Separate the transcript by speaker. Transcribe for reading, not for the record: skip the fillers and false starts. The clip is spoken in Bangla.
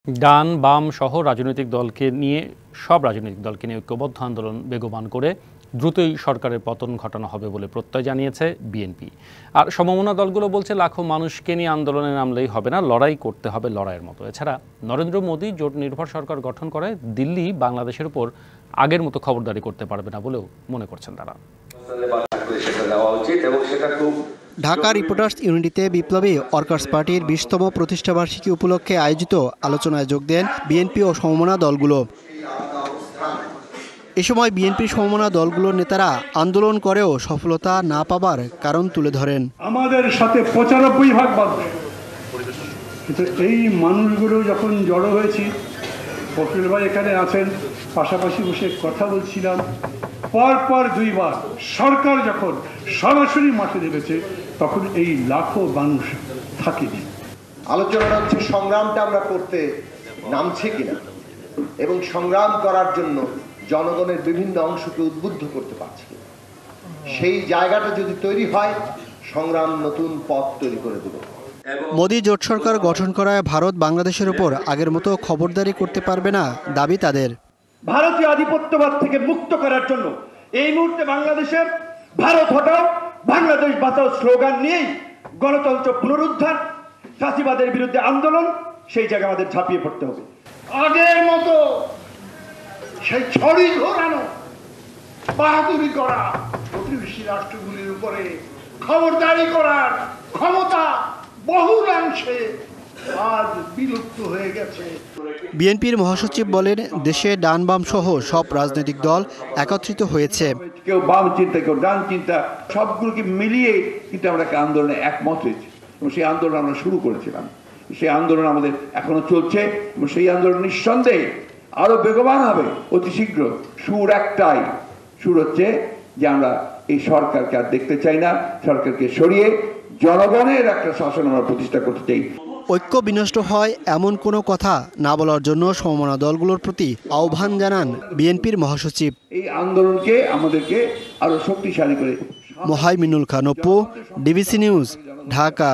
Speaker 1: ডান বাম সহ সব রাজনৈতিক দলকে নিয়ে ঐক্যবদ্ধ আন্দোলন বেগবান করে দ্রুতই সরকারের পতন ঘটানো হবে বলে প্রত্যয় জানিয়েছে বিএনপি। আর সমমনা দলগুলো বলছে লাখো মানুষকে নিয়ে আন্দোলনে নামলেই হবে না, লড়াই করতে হবে লড়াইয়ের মতো। এছাড়া নরেন্দ্র মোদী জোট নির্ভর সরকার গঠন করে দিল্লি বাংলাদেশের উপর আগের মতো খবরদারি করতে পারবে না বলেও মনে করছেন তারা।
Speaker 2: ঢাকা রিপোর্টার্স ইউনিটিতে বিপ্লবী ওয়ার্কার্স পার্টির 20তম প্রতিষ্ঠাবার্ষিকী উপলক্ষে আয়োজিত আলোচনায় যোগ দেন বিএনপি ও সমমনা দলগুলো। এ সময় বিএনপির সমমনা দলগুলোর নেতারা আন্দোলন করেও সফলতা না পাবার কারণ তুলে ধরেন।
Speaker 3: আমাদের সাথে 95% বাধবে, কিন্তু এই মানুষগুলো যখন জড়ো হয়েছি, ফখরুল ভাই এখানে আছেন, পাশাপাশি বসে কথা বলছিলাম, পরপর দুইবার সরকার যখন সরাসরি মাঠে নেমেছে তখন এই লাখো মানুষ থাকেনি।
Speaker 4: আলোচনা হচ্ছে সংগ্রামটা আমরা করতে নামছে কিনা এবং সংগ্রাম করার জন্য জনগণের বিভিন্ন অংশকে উদ্বুদ্ধ করতে পারছি। সেই জায়গাটা যদি তৈরি হয়, সংগ্রাম নতুন পথ তৈরি করে দেবে।
Speaker 2: মোদী জোট সরকার গঠন করায় ভারত বাংলাদেশের উপর আগের মতো খবরদারি করতে পারবে না দাবি তাদের।
Speaker 5: ভারতীয় আধিপত্যবাদ থেকে মুক্ত করার জন্য এই মুহূর্তে বাংলাদেশের ভারত হটাও বাংলাদেশ বাঁচাও স্লোগান নিয়েই গণতন্ত্র পুনরুদ্ধার, ফাঁসিবাদের বিরুদ্ধে আন্দোলন, সেই জায়গায় আমাদের ঝাঁপিয়ে পড়তে হবে।
Speaker 3: আগের মতো সেই ছড়ি ঘোরানো, বাহাদুরি করা, প্রতিবেশী রাষ্ট্রগুলির উপরে খবরদারি করার ক্ষমতা বহুলাংশে আজ বিলুপ্ত হয়ে গেছে।
Speaker 2: বিএনপির মহাসচিব বলেন, দেশে ডান বাম সহ সব রাজনৈতিক দল একত্রিত হয়েছে।
Speaker 5: কেউ বাম চিন্তা, কেউ ডান চিন্তা, সবগুলোকে মিলিয়ে কিন্তু আমরা একটা আন্দোলনে একমত হয়েছি এবং সেই আন্দোলন আমরা শুরু করেছিলাম। সেই আন্দোলন আমাদের এখনো চলছে এবং সেই আন্দোলন নিঃসন্দেহে আরো বেগবান হবে অতি শীঘ্র। সুর একটাই, সুর হচ্ছে যে আমরা এই সরকারকে আর দেখতে চাই না, সরকারকে সরিয়ে জনগণের একটা শাসন আমরা প্রতিষ্ঠা করতে চাই।
Speaker 2: ঐক্য বিনষ্ট হয় এমন কোনো কথা না বলার জন্য সমমনা দলগুলোর প্রতি আহ্বান জানান বিএনপির মহাসচিব।
Speaker 5: এই আন্দোলনকে আমাদেরকে আরো শক্তিশালী করে।
Speaker 2: Mohaiminul Khan Apu, DBC news, Dhaka.